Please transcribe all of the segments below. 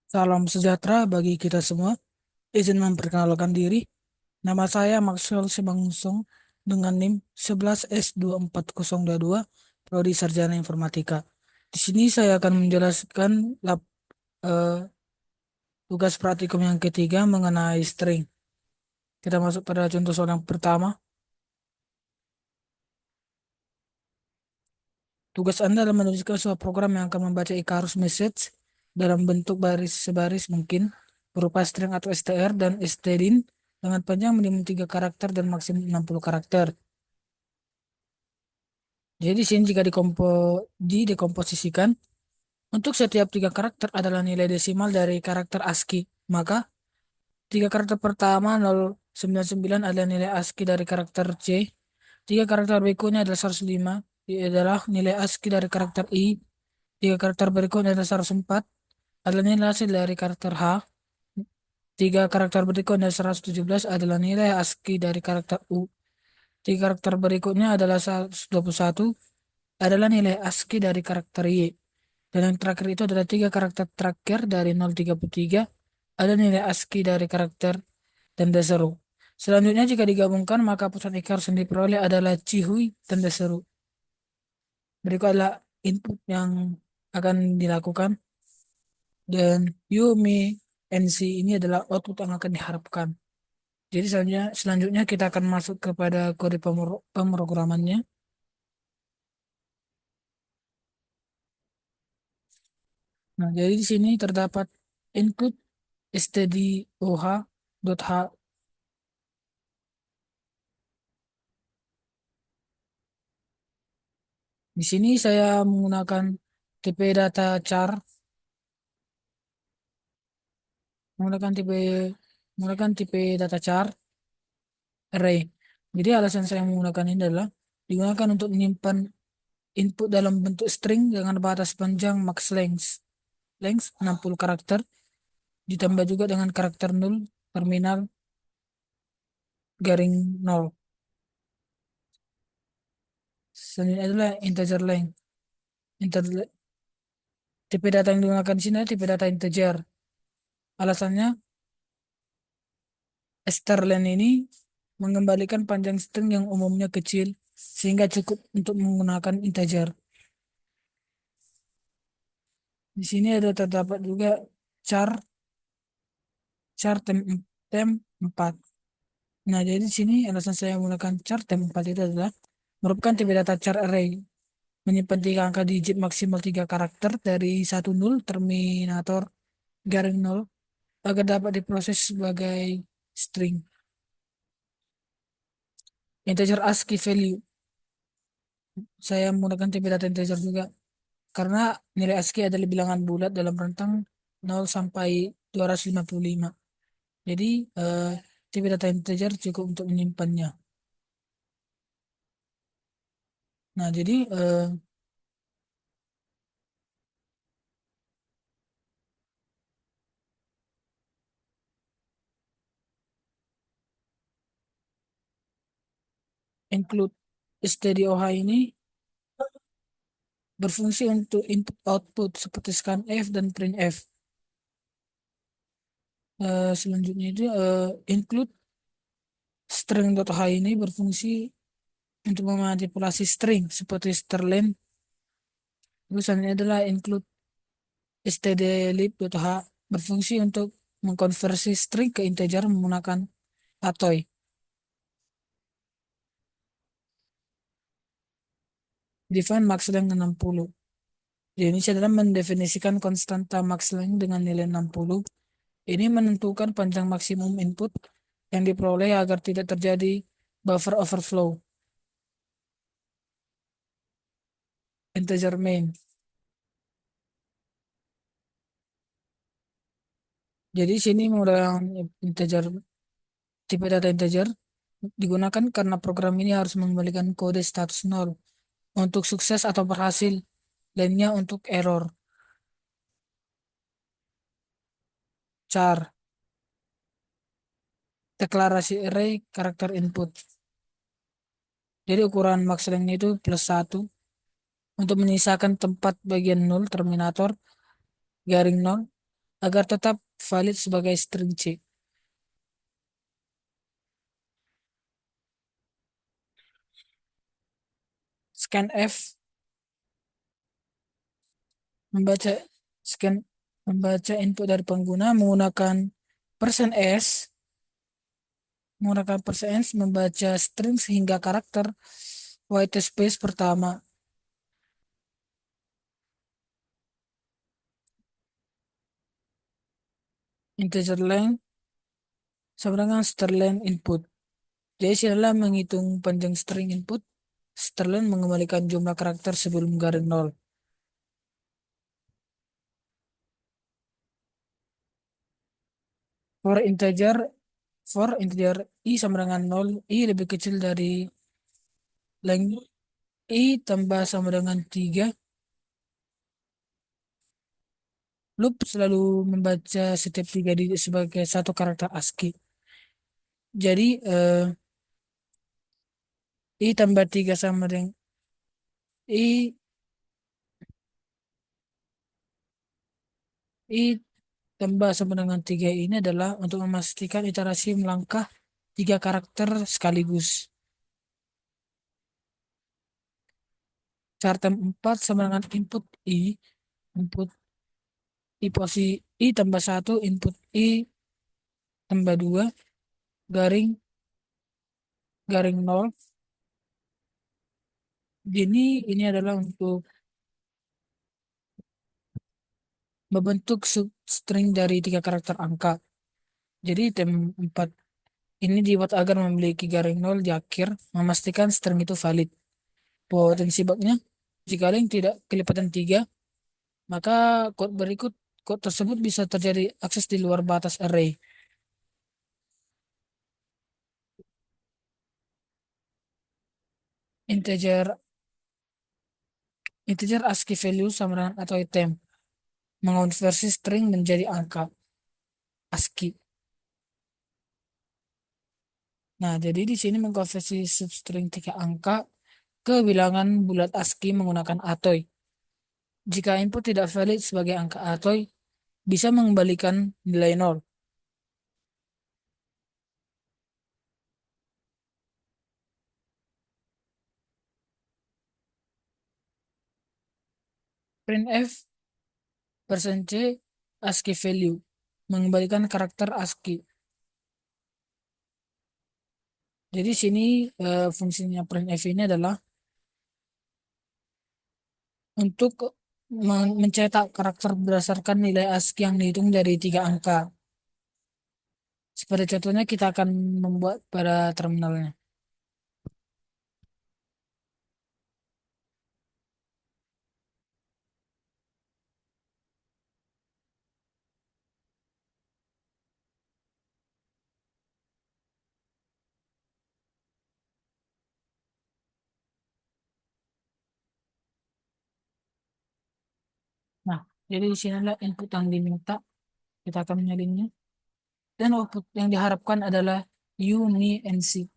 Salam sejahtera bagi kita semua. Izin memperkenalkan diri. Nama saya Maxwell Simangunsong dengan NIM 11S24022, Prodi Sarjana Informatika. Di sini saya akan menjelaskan eh, tugas praktikum yang ketiga mengenai string. Kita masuk pada contoh soal yang pertama. Tugas Anda adalah menuliskan sebuah program yang akan membaca Icarus message dalam bentuk baris sebaris mungkin berupa string atau str dan stdin dengan panjang minimum 3 karakter dan maksimum 60 karakter. Jadi di sini jika dikomposisikan, untuk setiap 3 karakter adalah nilai desimal dari karakter ASCII. Maka 3 karakter pertama 099 adalah nilai ASCII dari karakter C. 3 karakter berikutnya adalah 105, ini adalah nilai ASCII dari karakter I. 3 karakter berikutnya adalah 104, adalah nilai ASCII dari karakter H. 3 karakter berikutnya adalah 117 adalah nilai ASCII dari karakter U. 3 karakter berikutnya adalah 121 adalah nilai ASCII dari karakter Y. Dan yang terakhir itu adalah 3 karakter terakhir dari 033 ada nilai ASCII dari karakter tanda seru. Selanjutnya jika digabungkan maka pusat Icarus yang diperoleh adalah Cihui tanda seru. Berikut adalah input yang akan dilakukan dan Yumi NC ini adalah output yang akan diharapkan. Jadi selanjutnya kita akan masuk kepada kode pemrogramannya. Nah, jadi di sini terdapat input stdoh.h. Di sini saya menggunakan tipe data char, menggunakan tipe menggunakan tipe data char array. Jadi alasan saya menggunakan ini adalah digunakan untuk menyimpan input dalam bentuk string dengan batas panjang max length 60 karakter ditambah juga dengan karakter null terminal garing 0. Selanjutnya adalah integer length. Inter- Tipe data yang digunakan di sini adalah tipe data integer. Alasannya strlen ini mengembalikan panjang string yang umumnya kecil sehingga cukup untuk menggunakan integer. Di sini ada terdapat juga char char tem 4. Nah, jadi di sini alasan saya menggunakan char tem 4 itu adalah merupakan tipe data char array menyimpan 3 angka digit maksimal 3 karakter dari 10 terminator garing 0 agar dapat diproses sebagai string. Integer ASCII value. Saya menggunakan tipe data integer juga karena nilai ASCII adalah bilangan bulat dalam rentang 0 sampai 255. Jadi eh, tipe data integer cukup untuk menyimpannya. Nah, jadi include stdoh ini berfungsi untuk input output seperti scanf dan printf. Selanjutnya itu include string.h ini berfungsi untuk memanipulasi string seperti strlen. Tulisannya adalah include stdlib.h berfungsi untuk mengkonversi string ke integer menggunakan atoy. Define max length 60. Jadi ini adalah mendefinisikan konstanta max length dengan nilai 60. Ini menentukan panjang maksimum input yang diperoleh agar tidak terjadi buffer overflow. Integer main. Jadi sini menggunakan integer tipe data integer digunakan karena program ini harus mengembalikan kode status 0 untuk sukses atau berhasil, lainnya untuk error. Char, deklarasi array karakter input. Jadi ukuran max length itu +1 untuk menyisakan tempat bagian 0 terminator garing 0 agar tetap valid sebagai string C. Scanf membaca scan membaca input dari pengguna menggunakan %s membaca string hingga karakter white space pertama. Integer length sama dengan strlen input. Jadi setelah menghitung panjang string input, strlen mengembalikan jumlah karakter sebelum garis 0. For integer for integer i sama dengan 0, i lebih kecil dari length i tambah sama dengan 3. Loop selalu membaca setiap 3 digit sebagai satu karakter ASCII. Jadi i tambah 3 sama dengan i i tambah sama dengan 3 ini adalah untuk memastikan iterasi melangkah 3 karakter sekaligus. Chartem 4 sama dengan input i posisi i tambah 1, input i tambah 2, garing garing 0. Ini adalah untuk membentuk substring dari 3 karakter angka. Jadi tem 4 ini dibuat agar memiliki garing 0 di akhir, memastikan string itu valid. Potensi bugnya, jika link tidak kelipatan 3, maka kode tersebut bisa terjadi akses di luar batas array. Integer integer ASCII value sama dengan atau item mengonversi string menjadi angka ASCII. Nah, jadi di sini mengkonversi substring 3 angka ke bilangan bulat ASCII menggunakan atoy. Jika input tidak valid sebagai angka atoy, bisa mengembalikan nilai 0. Printf %c ASCII value mengembalikan karakter ASCII. Jadi sini fungsinya printf ini adalah untuk mencetak karakter berdasarkan nilai ASCII yang dihitung dari 3 angka. Seperti contohnya kita akan membuat pada terminalnya. Nah, jadi di sini adalah input yang diminta. Kita akan menyalinnya. Dan output yang diharapkan adalah UNINC.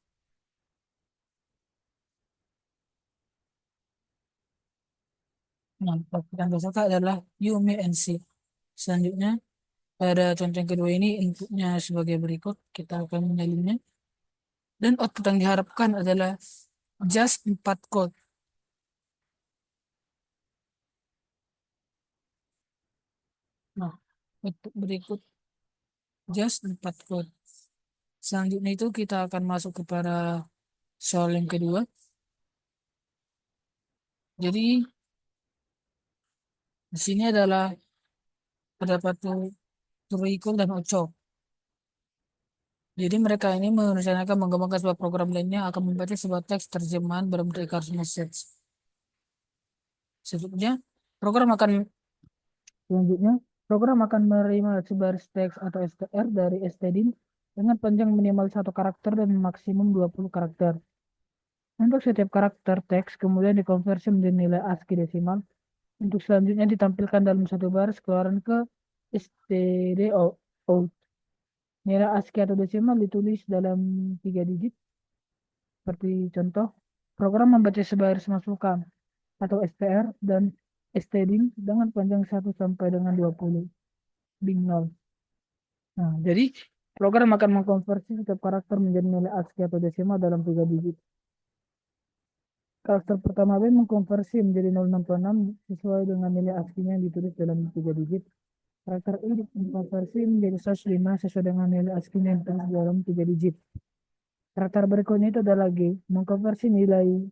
Nah, output yang diharapkan adalah UNINC. Selanjutnya, pada contoh yang kedua ini inputnya sebagai berikut. Kita akan menyalinnya. Dan output yang diharapkan adalah just 4 code. Nah, output berikut just 4 code. Selanjutnya itu kita akan masuk kepada soal yang kedua. Jadi di sini adalah terdapat Turiko dan Ocho. Jadi mereka ini merencanakan mengembangkan sebuah program lainnya akan membaca sebuah teks terjemahan berbentuk recursive message. Selanjutnya, program akan selanjutnya program akan menerima sebaris teks atau str dari stdin dengan panjang minimal 1 karakter dan maksimum 20 karakter. Untuk setiap karakter teks kemudian dikonversi menjadi nilai ASCII desimal. Untuk selanjutnya ditampilkan dalam satu baris keluaran ke std out. Nilai ASCII atau desimal ditulis dalam 3 digit. Seperti contoh, program membaca sebaris masukan atau str dan stdin dengan panjang 1 sampai dengan 20. bin 0. Nah, jadi program akan mengkonversi setiap karakter menjadi nilai ASCII atau desimal dalam 3 digit. Karakter pertama B mengkonversi menjadi 066 sesuai dengan nilai ASCII-nya yang ditulis dalam 3 digit. Karakter I dikonversi menjadi 105 sesuai dengan nilai ASCII-nya yang ditulis dalam 3 digit. Karakter berikutnya itu adalah G, mengkonversi menjadi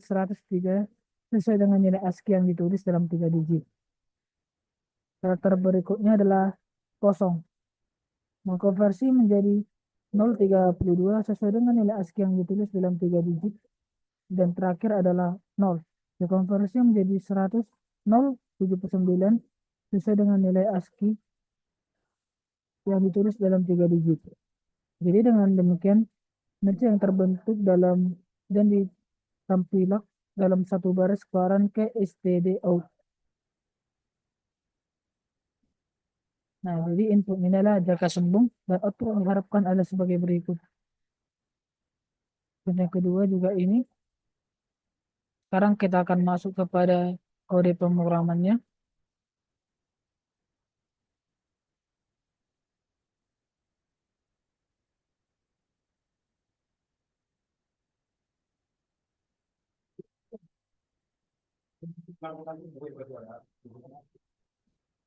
103 sesuai dengan nilai ASCII yang ditulis dalam 3 digit. Karakter berikutnya adalah kosong, mengkonversi menjadi 032 sesuai dengan nilai ASCII yang ditulis dalam 3 digit. Dan terakhir adalah 0, dikonversi menjadi 100 079 sesuai dengan nilai ASCII yang ditulis dalam 3 digit. Jadi dengan demikian nanti yang terbentuk dalam dan ditampilkan dalam satu baris keluaran ke std out. Nah, jadi input ini adalah jangka sembung dan output yang diharapkan adalah sebagai berikut. Dan yang kedua juga ini, sekarang kita akan masuk kepada kode pemrogramannya.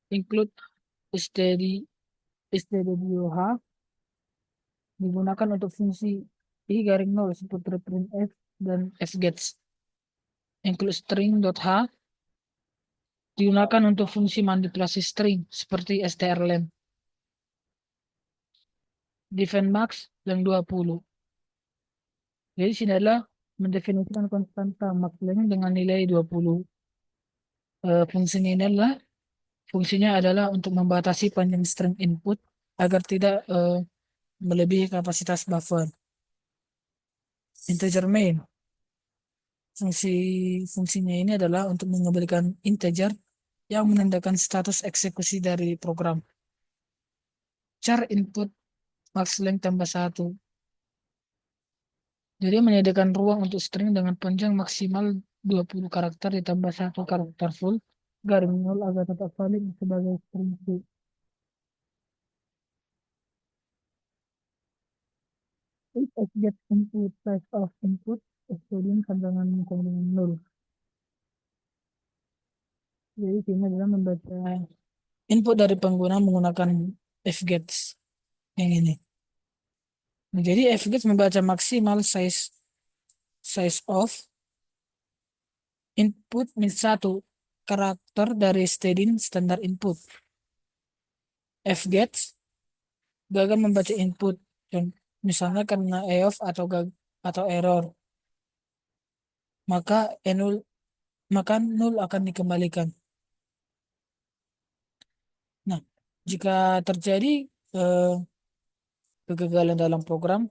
Include std_h digunakan untuk fungsi i garing 0 seperti printf dan fgets. Include string.h digunakan untuk fungsi manipulasi string seperti strlen. Define max yang 20. Jadi sini adalah mendefinisikan konstanta max length dengan nilai 20. Fungsinya ini fungsinya adalah untuk membatasi panjang string input agar tidak melebihi kapasitas buffer. Integer main. Fungsinya ini adalah untuk mengembalikan integer yang menandakan status eksekusi dari program. Char input max length tambah 1. Jadi menyediakan ruang untuk string dengan panjang maksimal 20 karakter ditambah 1 karakter full garing 0 agar tetap valid sebagai string full. If x get input size of input excluding sambangan sama dengan 0. Jadi ini adalah membaca input dari pengguna menggunakan fgets yang ini. Nah, jadi fgets membaca maksimal size of input min 1 karakter dari stdin standar input. Fgets gagal membaca input, misalnya karena EOF atau error, maka null akan dikembalikan. Nah, jika terjadi kegagalan dalam program,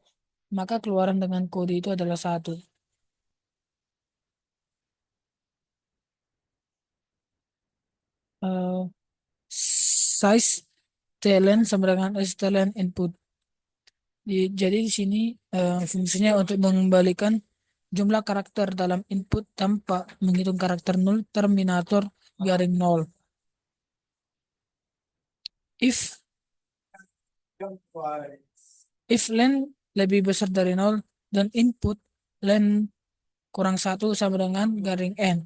maka keluaran dengan kode itu adalah 1. Size tlen sama dengan stlen input. Jadi di sini fungsinya untuk mengembalikan jumlah karakter dalam input tanpa menghitung karakter 0 terminator garing 0. If len lebih besar dari 0 dan input len kurang 1 sama dengan garing n.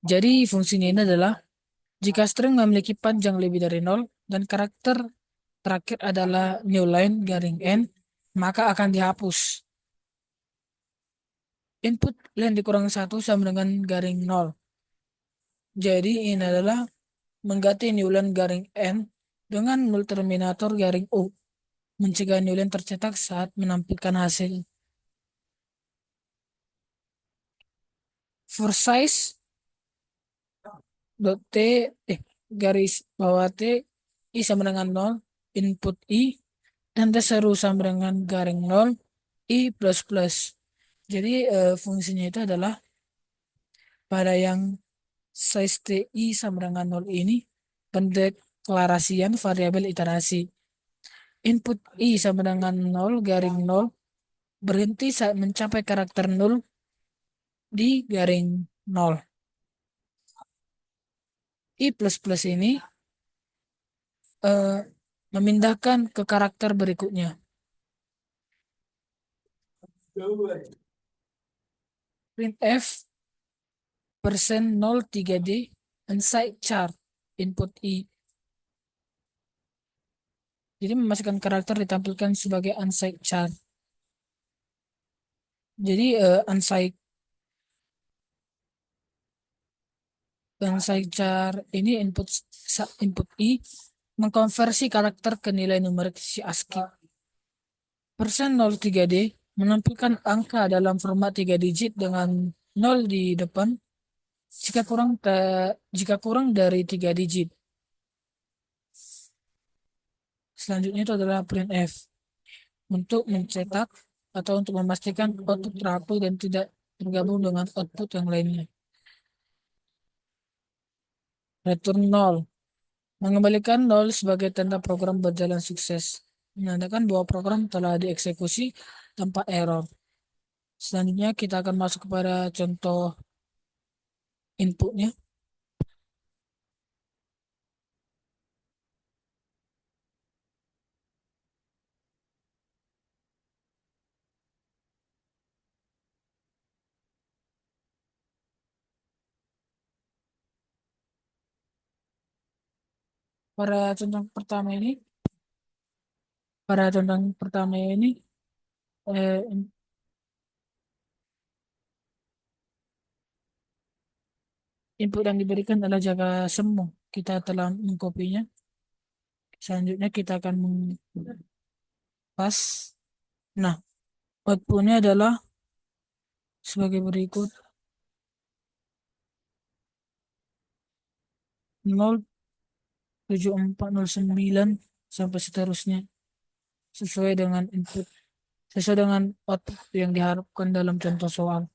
Jadi fungsinya ini adalah jika string memiliki panjang lebih dari 0 dan karakter terakhir adalah new line garing n, maka akan dihapus. Input len dikurang 1 sama dengan garing 0. Jadi ini adalah mengganti new line garing n dengan null terminator garing u, mencegah new line tercetak saat menampilkan hasil. For size t garis bawah t i sama dengan 0, input i dan seru sama dengan garing 0 i plus plus. Jadi fungsinya itu adalah pada yang size ti sama dengan 0 ini pendeklarasian variabel iterasi. Input i sama dengan 0 garing 0 berhenti saat mencapai karakter 0 di garing 0. I++ ini eh, memindahkan ke karakter berikutnya. Printf %03D unsigned char input I. Jadi memasukkan karakter ditampilkan sebagai unsigned char. Jadi unsigned char ini input I mengkonversi karakter ke nilai numerik si ASCII. %03D menampilkan angka dalam format 3 digit dengan 0 di depan jika kurang dari 3 digit. Selanjutnya itu adalah printf untuk mencetak atau untuk memastikan output rapi dan tidak tergabung dengan output yang lainnya. Return 0 mengembalikan 0 sebagai tanda program berjalan sukses, menandakan bahwa program telah dieksekusi tanpa error. Selanjutnya kita akan masuk kepada contoh inputnya. Pada contoh pertama ini, pada contoh pertama ini eh, input yang diberikan adalah jaga semu. Kita telah mengkopinya. Selanjutnya kita akan pas. Nah, outputnya adalah sebagai berikut: 07409 sampai seterusnya sesuai dengan input, sesuai dengan output yang diharapkan dalam contoh soal.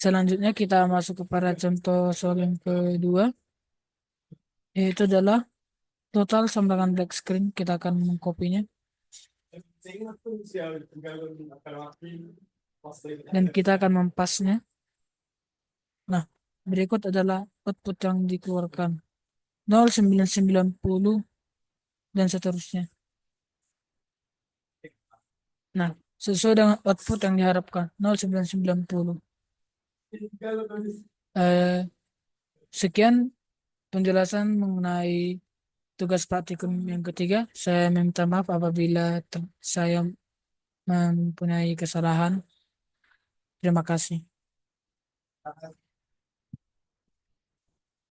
Selanjutnya kita masuk kepada contoh soal yang kedua, yaitu adalah total sambangan black screen. Kita akan mengkopinya dan kita akan mempasnya. Nah, berikut adalah output yang dikeluarkan: 0990 dan seterusnya. Nah, sesuai dengan output yang diharapkan 0990. Eh, Sekian penjelasan mengenai tugas praktikum yang ketiga. Saya minta maaf apabila saya mempunyai kesalahan. Terima kasih.